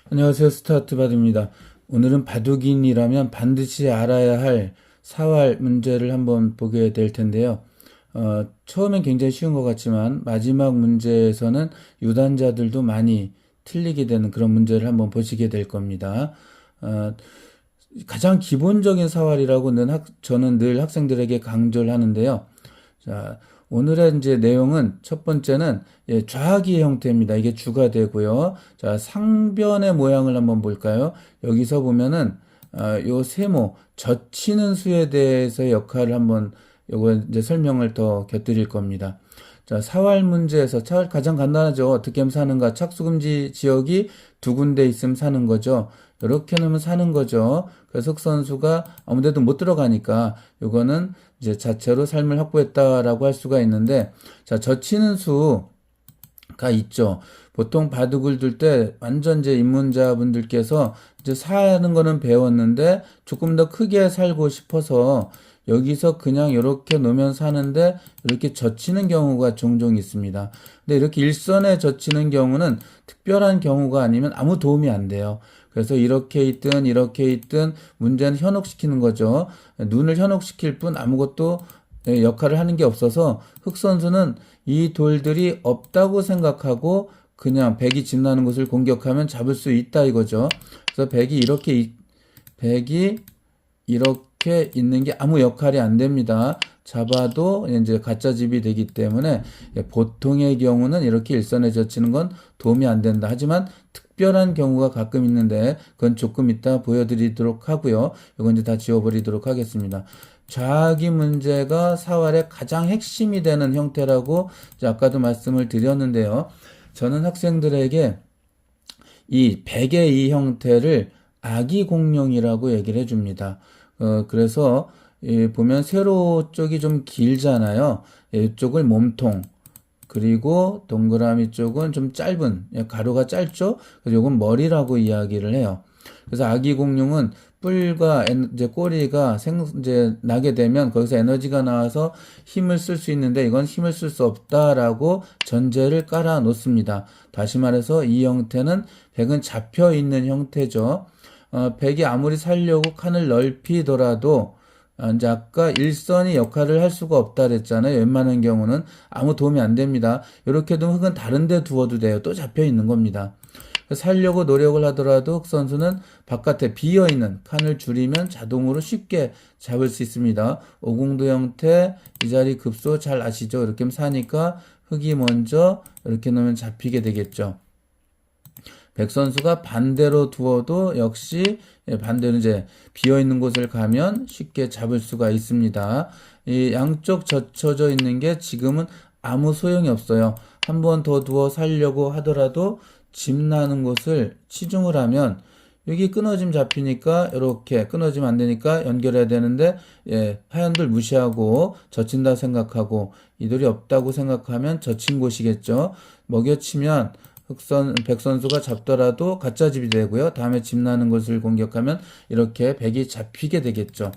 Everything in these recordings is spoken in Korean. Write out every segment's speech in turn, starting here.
안녕하세요. 스타트 바둑입니다. 오늘은 바둑인이라면 반드시 알아야 할 사활 문제를 한번 보게 될 텐데요. 처음엔 굉장히 쉬운 것 같지만 마지막 문제에서는 유단자들도 많이 틀리게 되는 그런 문제를 한번 보시게 될 겁니다. 어, 가장 기본적인 사활이라고 저는 늘 학생들에게 강조를 하는데요. 자, 오늘의 이제 내용은 첫 번째는 좌하기의 형태입니다. 이게 주가 되고요. 자, 상변의 모양을 한번 볼까요? 여기서 보면은 요 세모 젖히는 수에 대해서 역할을 한번 요거 이제 설명을 더 곁들일 겁니다. 자, 사활 문제에서 가장 간단하죠. 어떻게 하면 사는가? 착수금지 지역이 두 군데 있으면 사는 거죠. 이렇게 놓으면 사는 거죠. 그래서 흑 선수가 아무데도 못 들어가니까 요거는 이제 자체로 삶을 확보했다라고 할 수가 있는데, 자, 젖히는 수가 있죠. 보통 바둑을 둘 때 완전 이제 입문자분들께서 이제 사는 거는 배웠는데 조금 더 크게 살고 싶어서 여기서 그냥 이렇게 놓으면 사는데 이렇게 젖히는 경우가 종종 있습니다. 근데 이렇게 일선에 젖히는 경우는 특별한 경우가 아니면 아무 도움이 안 돼요. 그래서 이렇게 있든 문제는 현혹시키는 거죠. 눈을 현혹시킬 뿐 아무것도 역할을 하는 게 없어서 흑 선수는 이 돌들이 없다고 생각하고 그냥 백이 집 나는 곳을 공격하면 잡을 수 있다 이거죠. 그래서 백이 이렇게 있는 게 아무 역할이 안 됩니다. 잡아도 이제 가짜 집이 되기 때문에 보통의 경우는 이렇게 일선에 젖히는 건 도움이 안 된다. 하지만 특별한 경우가 가끔 있는데 그건 조금 이따 보여드리도록 하고요. 이건 이제 다 지워버리도록 하겠습니다. 좌하기 문제가 사활의 가장 핵심이 되는 형태라고 아까도 말씀을 드렸는데요. 저는 학생들에게 이 백의 이 형태를 아기공룡이라고 얘기를 해줍니다. 그래서 보면 세로 쪽이 좀 길잖아요. 이쪽을 몸통, 그리고 동그라미 쪽은 좀 짧은, 가로가 짧죠? 그래서 이건 머리라고 이야기를 해요. 그래서 아기공룡은 뿔과 이제 꼬리가 이제 나게 되면 거기서 에너지가 나와서 힘을 쓸 수 있는데 이건 힘을 쓸 수 없다라고 전제를 깔아 놓습니다. 다시 말해서 이 형태는 백은 잡혀 있는 형태죠. 백이 아무리 살려고 칸을 넓히더라도 이제 아까 일선이 역할을 할 수가 없다 그랬잖아요. 웬만한 경우는 아무 도움이 안 됩니다. 이렇게 두면 흑은 다른 데 두어도 돼요. 또 잡혀 있는 겁니다. 살려고 노력을 하더라도 흑 선수는 바깥에 비어있는 칸을 줄이면 자동으로 쉽게 잡을 수 있습니다. 오공도 형태 이 자리 급소 잘 아시죠? 이렇게 하면 사니까 흑이 먼저 이렇게 놓으면 잡히게 되겠죠. 백 선수가 반대로 두어도 역시 반대로 이제 비어있는 곳을 가면 쉽게 잡을 수가 있습니다. 이 양쪽 젖혀져 있는 게 지금은 아무 소용이 없어요. 한 번 더 두어 살려고 하더라도 집 나는 곳을 치중을 하면 여기 끊어짐 잡히니까 이렇게 끊어지면 안 되니까 연결해야 되는데 하얀돌 무시하고 젖힌다 생각하고 이 돌이 없다고 생각하면 젖힌 곳이겠죠. 먹여치면 백 선수가 잡더라도 가짜 집이 되고요. 다음에 집 나는 것을 공격하면 이렇게 백이 잡히게 되겠죠.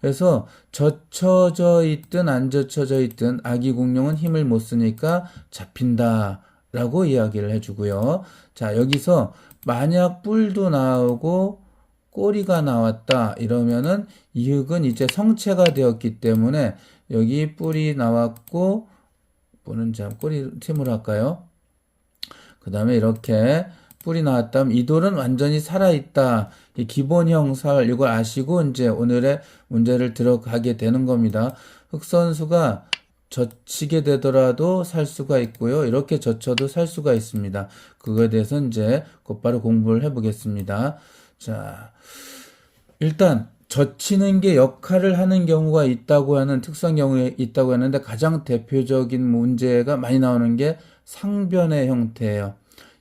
그래서 젖혀져 있든 안 젖혀져 있든 아기 공룡은 힘을 못 쓰니까 잡힌다라고 이야기를 해주고요. 자, 여기서 만약 뿔도 나오고 꼬리가 나왔다 이러면은 이 흙은 이제 성체가 되었기 때문에 여기 뿔이 나왔고 뿔은 꼬리 팀으로 할까요? 그 다음에 이렇게 뿔이 나왔다면 이 돌은 완전히 살아있다. 기본형 살 이걸 아시고 이제 오늘의 문제를 들어가게 되는 겁니다. 흑 선수가 젖히게 되더라도 살 수가 있고요. 이렇게 젖혀도 살 수가 있습니다. 그거에 대해서 이제 곧바로 공부를 해보겠습니다. 자, 일단 젖히는 게 역할을 하는 경우가 있다고 하는 특수한 경우에 있다고 하는데 가장 대표적인 문제가 많이 나오는 게 상변의 형태예요.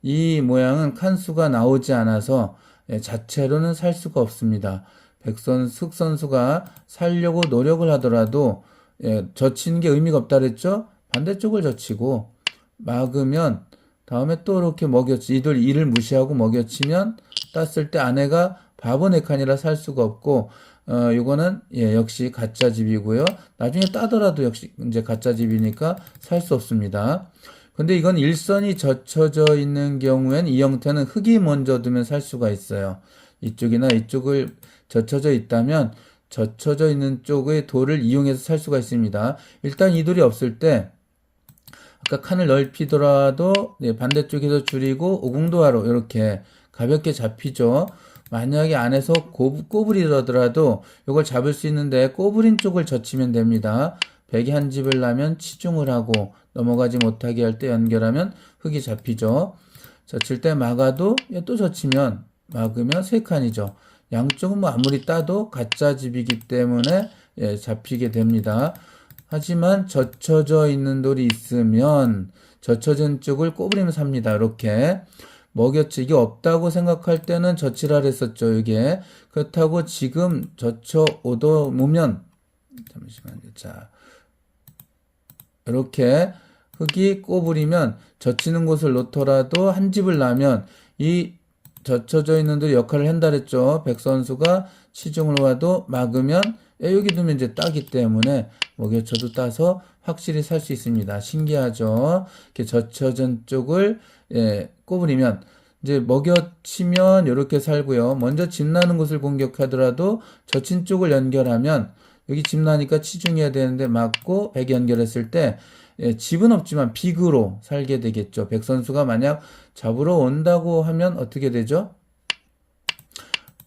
이 모양은 칸수가 나오지 않아서 자체로는 살 수가 없습니다. 흑 선수가 살려고 노력을 하더라도 젖히는 게 의미가 없다 그랬죠? 반대쪽을 젖히고 막으면 다음에 또 이렇게 이들 이를 무시하고 먹여치면 땄을 때 아내가 바보 네 칸이라 살 수가 없고 요거는 역시 가짜 집이고요. 나중에 따더라도 역시 이제 가짜 집이니까 살 수 없습니다. 근데 이건 일선이 젖혀져 있는 경우엔 이 형태는 흙이 먼저 두면 살 수가 있어요. 이쪽이나 이쪽을 젖혀져 있다면 젖혀져 있는 쪽의 돌을 이용해서 살 수가 있습니다. 일단 이 돌이 없을 때 아까 칸을 넓히더라도 반대쪽에서 줄이고 오공도화로 이렇게 가볍게 잡히죠. 만약에 안에서 꼬부리더라도 이걸 잡을 수 있는데 꼬부린 쪽을 젖히면 됩니다. 백이 한 집을 나면 치중을 하고 넘어가지 못하게 할 때 연결하면 흙이 잡히죠. 젖힐 때 막아도 또 젖히면 막으면 세 칸이죠. 양쪽은 뭐 아무리 따도 가짜 집이기 때문에 잡히게 됩니다. 하지만 젖혀져 있는 돌이 있으면 젖혀진 쪽을 꼬부리면 삽니다. 이렇게 먹였지. 이게 없다고 생각할 때는 젖히라 했었죠. 이게 그렇다고 지금 젖혀 오면 잠시만요. 자, 이렇게 흙이 꼬부리면 젖히는 곳을 놓더라도 한 집을 나면 이 젖혀져 있는 돌이 역할을 한다 그랬죠. 백 선수가 치중을 와도 막으면 여기 두면 이제 따기 때문에 먹여쳐도 따서 확실히 살 수 있습니다. 신기하죠? 이렇게 젖혀진 쪽을 꼬부리면 이제 먹여치면 이렇게 살고요. 먼저 집 나는 곳을 공격하더라도 젖힌 쪽을 연결하면 여기 집 나니까 치중해야 되는데 막고 백 연결했을 때 집은 없지만 빅으로 살게 되겠죠. 백 선수가 만약 잡으러 온다고 하면 어떻게 되죠?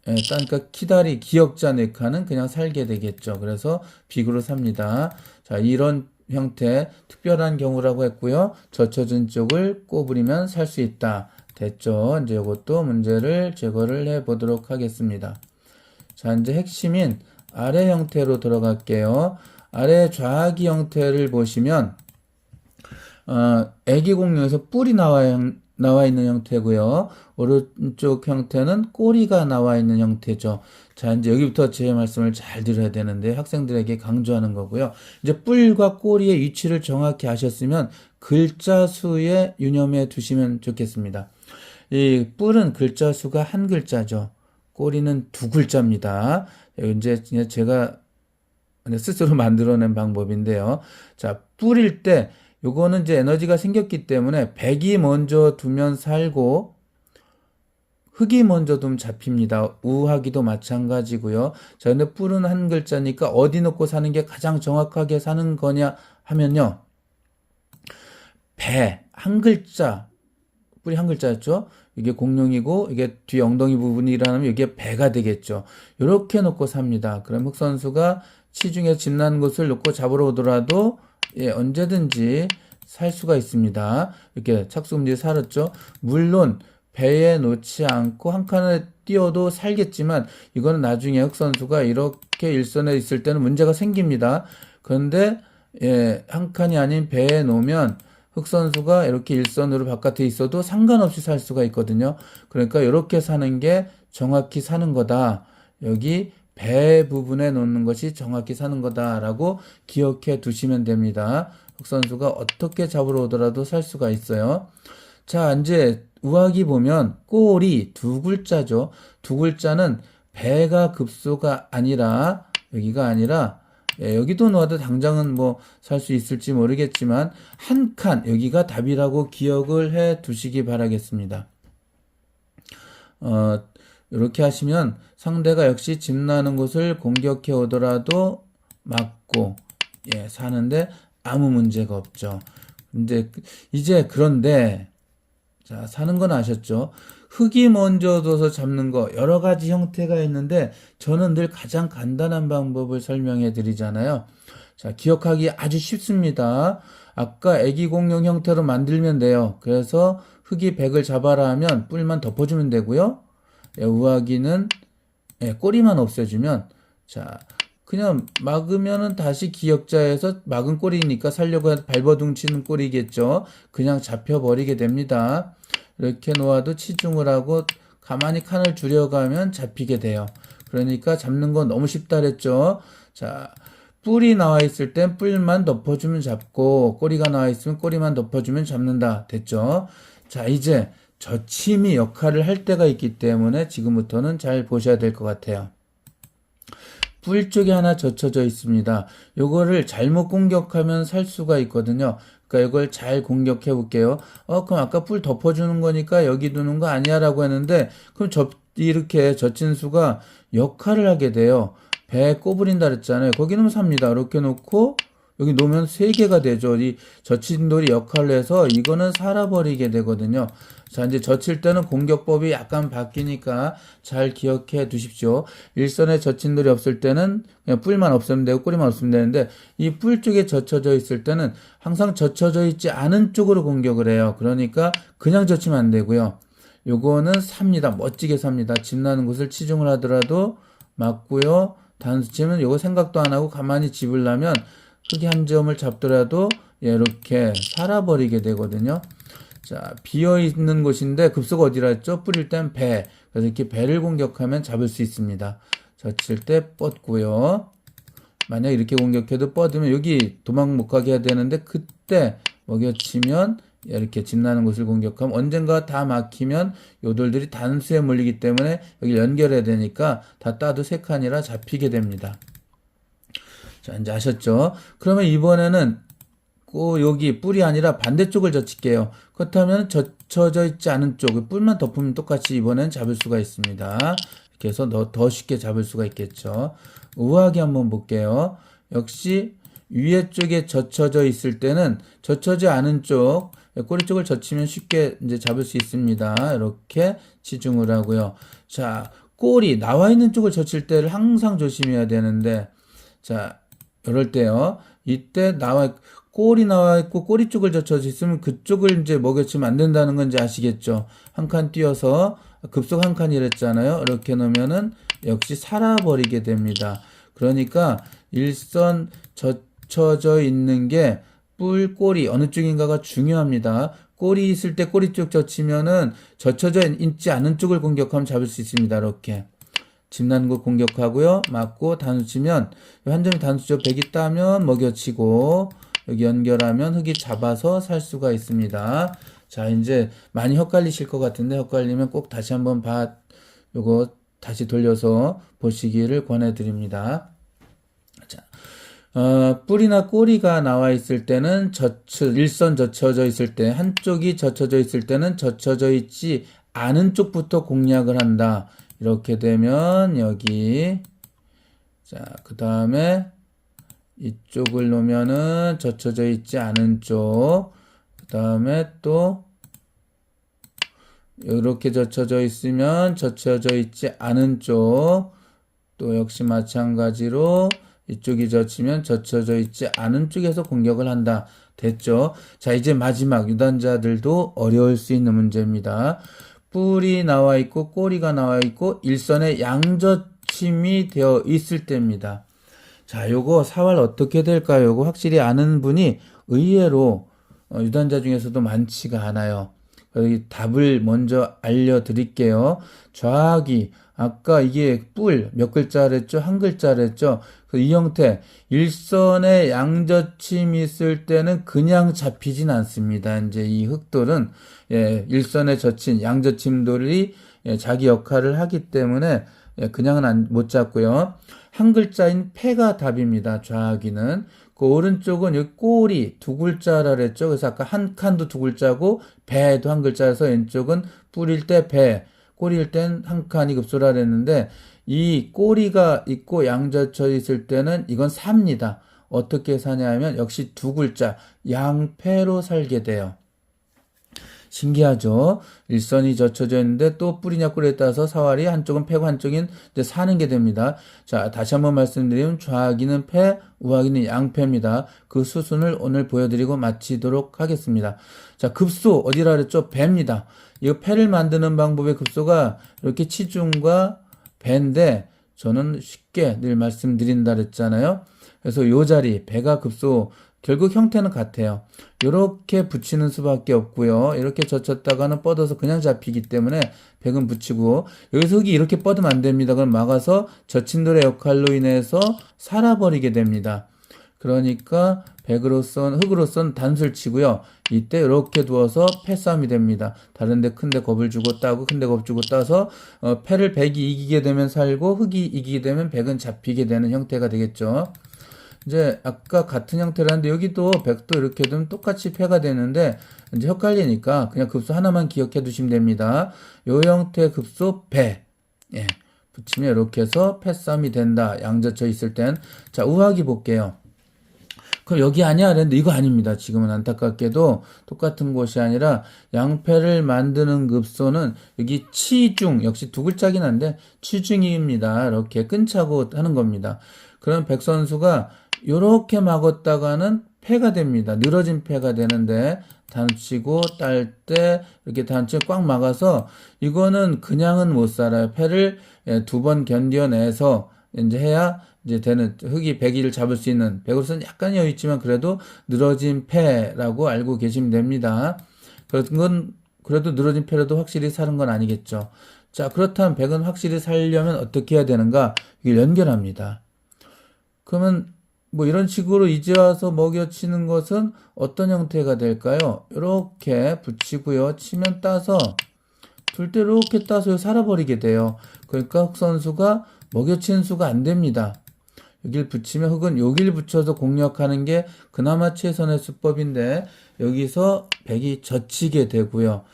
그러니까 키다리 기역자 네 칸은 그냥 살게 되겠죠. 그래서 빅으로 삽니다. 자, 이런 형태 특별한 경우라고 했고요. 젖혀진 쪽을 꼬부리면 살 수 있다. 됐죠. 이제 이것도 문제를 제거를 해 보도록 하겠습니다. 자, 이제 핵심인 아래 형태로 들어갈게요. 아래 좌하기 형태를 보시면 애기공룡에서 뿔이 나와 있는 형태고요. 오른쪽 형태는 꼬리가 나와 있는 형태죠. 자, 이제 여기부터 제 말씀을 잘 들어야 되는데 학생들에게 강조하는 거고요. 이제 뿔과 꼬리의 위치를 정확히 아셨으면 글자 수에 유념해 두시면 좋겠습니다. 이 뿔은 글자 수가 한 글자죠. 꼬리는 두 글자입니다. 이제 제가 스스로 만들어낸 방법인데요. 자, 뿔일 때 요거는 이제 에너지가 생겼기 때문에 백이 먼저 두면 살고 흙이 먼저 두면 잡힙니다. 우하기도 마찬가지고요. 자, 근데 뿔은 한 글자니까 어디 놓고 사는 게 가장 정확하게 사는 거냐 하면요. 배, 한 글자, 뿔이 한 글자였죠. 이게 공룡이고 이게 뒤 엉덩이 부분이라면 이게 배가 되겠죠. 이렇게 놓고 삽니다. 그럼 흑선수가 치중에 집 나는 곳을 놓고 잡으러 오더라도 언제든지 살 수가 있습니다. 이렇게 착수금지 살았죠. 물론 배에 놓지 않고 한 칸을 띄워도 살겠지만 이거는 나중에 흑선수가 이렇게 일선에 있을 때는 문제가 생깁니다. 그런데 한 칸이 아닌 배에 놓으면 흑선수가 이렇게 일선으로 바깥에 있어도 상관없이 살 수가 있거든요. 그러니까 이렇게 사는 게 정확히 사는 거다. 여기 배 부분에 놓는 것이 정확히 사는 거다라고 기억해 두시면 됩니다. 흑선수가 어떻게 잡으러 오더라도 살 수가 있어요. 자, 이제 우하기 보면 꼬리 두 글자죠. 두 글자는 배가 급소가 아니라 여기가 아니라 여기도 놓아도 당장은 뭐 살 수 있을지 모르겠지만 한 칸 여기가 답이라고 기억을 해 두시기 바라겠습니다. 이렇게 하시면 상대가 역시 집 나는 곳을 공격해 오더라도 막고 사는데 아무 문제가 없죠. 근데 이제 그런데 자, 사는 건 아셨죠? 흙이 먼저 둬서 잡는 거 여러 가지 형태가 있는데 저는 늘 가장 간단한 방법을 설명해 드리잖아요. 자, 기억하기 아주 쉽습니다. 아까 애기 공룡 형태로 만들면 돼요. 그래서 흙이 백을 잡아라 하면 뿔만 덮어주면 되고요. 우하기는 꼬리만 없애주면 자, 그냥 막으면은 다시 기역자에서 막은 꼬리니까 살려고 발버둥치는 꼬리겠죠. 그냥 잡혀버리게 됩니다. 이렇게 놓아도 치중을 하고 가만히 칸을 줄여가면 잡히게 돼요. 그러니까 잡는 건 너무 쉽다 그랬죠. 자, 뿔이 나와 있을 땐 뿔만 덮어주면 잡고 꼬리가 나와 있으면 꼬리만 덮어주면 잡는다. 됐죠? 자, 이제 젖힘이 역할을 할 때가 있기 때문에 지금부터는 잘 보셔야 될 것 같아요. 뿔 쪽에 하나 젖혀져 있습니다. 요거를 잘못 공격하면 살 수가 있거든요. 그러니까 이걸 잘 공격해 볼게요. 그럼 아까 뿔 덮어주는 거니까 여기 두는 거 아니야 라고 했는데, 그럼 이렇게 젖힌수가 역할을 하게 돼요. 배에 꼬부린다 그랬잖아요. 거기 넣으면 삽니다. 이렇게 놓고 여기 놓으면 3개가 되죠. 이 젖힌돌이 역할을 해서 이거는 살아버리게 되거든요. 자, 이제 젖힐 때는 공격법이 약간 바뀌니까 잘 기억해 두십시오. 일선에 젖힌돌이 없을 때는 그냥 뿔만 없으면 되고 꼬리만 없으면 되는데, 이 뿔 쪽에 젖혀져 있을 때는 항상 젖혀져 있지 않은 쪽으로 공격을 해요. 그러니까 그냥 젖히면 안 되고요. 요거는 삽니다. 멋지게 삽니다. 집 나는 곳을 치중을 하더라도 맞고요. 단수치면 요거 생각도 안 하고 가만히 집으려면 흙이 한 점을 잡더라도 이렇게 살아버리게 되거든요. 자, 비어있는 곳인데 급소가 어디라 했죠? 뿌릴 땐 배. 그래서 이렇게 배를 공격하면 잡을 수 있습니다. 젖힐 때 뻗고요. 만약 이렇게 공격해도 뻗으면 여기 도망 못 가게 해야 되는데, 그때 먹여치면 이렇게 집 나는 곳을 공격하면 언젠가 다 막히면 요 돌들이 단수에 몰리기 때문에 여기 연결해야 되니까 다 따도 3칸이라 잡히게 됩니다. 자, 이제 아셨죠? 그러면 이번에는 여기 뿔이 아니라 반대쪽을 젖힐게요. 그렇다면 젖혀져 있지 않은 쪽, 뿔만 덮으면 똑같이 이번엔 잡을 수가 있습니다. 이렇게 해서 더 쉽게 잡을 수가 있겠죠. 우아하게 한번 볼게요. 역시 위에 쪽에 젖혀져 있을 때는 젖혀져 않은 쪽, 꼬리 쪽을 젖히면 쉽게 이제 잡을 수 있습니다. 이렇게 치중을 하고요. 자, 꼬리 나와 있는 쪽을 젖힐 때를 항상 조심해야 되는데, 자, 이럴 때요. 이때 꼬리 나와 있고 꼬리 쪽을 젖혀져 있으면 그쪽을 이제 먹여치면 안 된다는 건지 아시겠죠? 한 칸 띄어서 급속 한 칸이랬잖아요. 이렇게 놓으면은 역시 살아버리게 됩니다. 그러니까 일선 젖혀져 있는 게 뿔, 꼬리 어느 쪽인가가 중요합니다. 꼬리 있을 때 꼬리 쪽 젖히면은 젖혀져 있지 않은 쪽을 공격하면 잡을 수 있습니다. 이렇게. 집 나는 곳 공격하고요. 맞고 단수 치면 한 점이 단수죠. 백이 따면 먹여치고 여기 연결하면 흙이 잡아서 살 수가 있습니다. 자, 이제 많이 헷갈리실 것 같은데, 헷갈리면 꼭 다시 한번 요거 다시 돌려서 보시기를 권해드립니다. 자, 뿔이나 꼬리가 나와 있을 때는 일선 젖혀져 있을 때, 한쪽이 젖혀져 있을 때는 젖혀져 있지 않은 쪽부터 공략을 한다. 이렇게 되면 여기, 자, 그 다음에 이쪽을 놓으면은 젖혀져 있지 않은 쪽, 그 다음에 또 이렇게 젖혀져 있으면 젖혀져 있지 않은 쪽, 또 역시 마찬가지로 이쪽이 젖히면 젖혀져 있지 않은 쪽에서 공격을 한다. 됐죠? 자, 이제 마지막 유단자들도 어려울 수 있는 문제입니다. 뿔이 나와 있고 꼬리가 나와 있고 일선에 양젖힘이 되어 있을 때입니다. 자, 요거 사활 어떻게 될까요? 요거 확실히 아는 분이 의외로 유단자 중에서도 많지가 않아요. 여기 답을 먼저 알려드릴게요. 좌악이 아까 이게 뿔 몇 글자랬죠? 한 글자랬죠? 이 형태 일선에 양젖힘이 있을 때는 그냥 잡히진 않습니다. 이제 이 흙돌은 일선에 젖힌 양젖힘돌이 자기 역할을 하기 때문에 그냥은 못 잡고요. 한 글자인 패가 답입니다. 좌악이는. 그 오른쪽은 여기 꼬리 2글자라 그랬죠. 그래서 아까 한 칸도 2글자고 배도 한 글자라서 왼쪽은 뿔일 때 배, 꼬리일 땐 한 칸이 급소라 그랬는데, 이 꼬리가 있고 양젖혀 있을 때는 이건 삽니다. 어떻게 사냐 하면 역시 2글자 양패로 살게 돼요. 신기하죠? 일선이 젖혀져 있는데 또 뿔이냐 꼬리에 따라서 사활이 한쪽은 패고 한쪽은 이제 사는 게 됩니다. 자, 다시 한번 말씀드리면 좌악이는 패, 우악이는 양패입니다. 그 수순을 오늘 보여드리고 마치도록 하겠습니다. 자, 급소 어디라 그랬죠? 배입니다. 이 패를 만드는 방법의 급소가 이렇게 치중과 배인데 저는 쉽게 늘 말씀드린다 그랬잖아요. 그래서 요 자리 배가 급소 결국 형태는 같아요. 이렇게 붙이는 수밖에 없고요. 이렇게 젖혔다가는 뻗어서 그냥 잡히기 때문에 백은 붙이고, 여기서 흙이 이렇게 뻗으면 안 됩니다. 그럼 막아서 젖힌 돌의 역할로 인해서 살아버리게 됩니다. 그러니까 흙으로선 단술 치고요. 이때 이렇게 두어서 패싸움이 됩니다. 다른데 큰데 겁을 주고 따고 큰데 겁 주고 따서 패를 백이 이기게 되면 살고 흙이 이기게 되면 백은 잡히게 되는 형태가 되겠죠. 이제 아까 같은 형태로 하는데 여기도 100도 이렇게 두면 똑같이 패가 되는데 이제 헷갈리니까 그냥 급수 하나만 기억해 두시면 됩니다. 요 형태의 급수 배. 예. 붙이면 이렇게 해서 패싸움이 된다. 양젖혀 있을 땐. 자, 우하기 볼게요. 그럼 여기 아니야? 그랬는데 이거 아닙니다. 지금은 안타깝게도 똑같은 곳이 아니라 양패를 만드는 급소는 여기 치중, 역시 두 글자긴 한데 치중입니다. 이렇게 끈차고 하는 겁니다. 그럼 백 선수가 이렇게 막았다가는 패가 됩니다. 늘어진 패가 되는데 단치고 딸 때 이렇게 단치 꽉 막아서 이거는 그냥은 못 살아요. 패를 두 번 견뎌내서 이제 해야 이제 되는 흑이 백이를 잡을 수 있는 백으로서는 약간 여유 있지만 그래도 늘어진 패라고 알고 계시면 됩니다. 그런 건 그래도 늘어진 패라도 확실히 사는 건 아니겠죠. 자, 그렇다면 백은 확실히 살려면 어떻게 해야 되는가? 이걸 연결합니다. 그러면 뭐 이런 식으로 이제 와서 먹여치는 것은 어떤 형태가 될까요? 이렇게 붙이고요. 치면 따서 둘 때 이렇게 따서 살아버리게 돼요. 그러니까 흑 선수가 먹여치는 수가 안 됩니다. 여길 붙이면 흑은 여길 붙여서 공략하는 게 그나마 최선의 수법인데 여기서 백이 젖히게 되고요.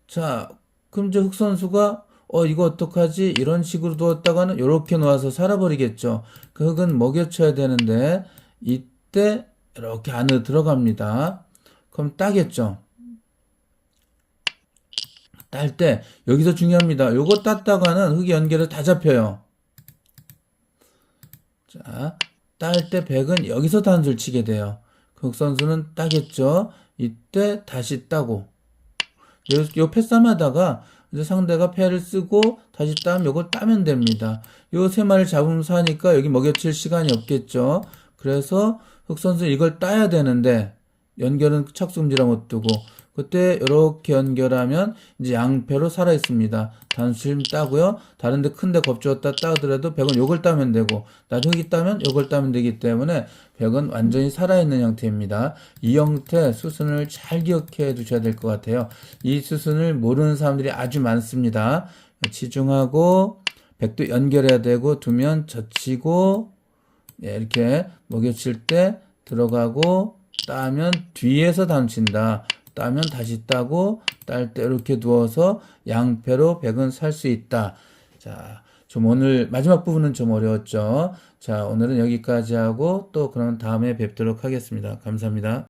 자, 그럼 이제 흑 선수가 이거 어떡하지? 이런 식으로 두었다가는 이렇게 놓아서 살아버리겠죠. 그 흑은 먹여쳐야 되는데 이때 이렇게 안으로 들어갑니다. 그럼 따겠죠. 딸 때 여기서 중요합니다. 요거 땄다가는 흑이 연결을 다 잡혀요. 자, 딸 때 백은 여기서 단수를 치게 돼요. 흑 선수는 따겠죠. 이때 다시 따고 요 패싸움 하다가 이제 상대가 패를 쓰고 다시 따면 요걸 따면 됩니다. 요 세 마리를 잡으면서 하니까 여기 먹여칠 시간이 없겠죠. 그래서 흑 선수 이걸 따야 되는데 연결은 착수금지라 못 두고 그때 이렇게 연결하면 이제 양패로 살아 있습니다. 단수심 따고요. 다른데 큰데 겁주었다 따더라도 백은 요걸 따면 되고 나중에 흑이 따면 요걸 따면 되기 때문에 백은 완전히 살아있는 형태입니다. 이 형태 수순을 잘 기억해 두셔야 될 것 같아요. 이 수순을 모르는 사람들이 아주 많습니다. 치중하고 백도 연결해야 되고 두면 젖히고 이렇게 먹여칠 때 들어가고 따면 뒤에서 단친다. 따면 다시 따고 딸 때 이렇게 누워서 양패로 백은 살 수 있다. 자, 좀 오늘 마지막 부분은 좀 어려웠죠. 자, 오늘은 여기까지 하고 또 그럼 다음에 뵙도록 하겠습니다. 감사합니다.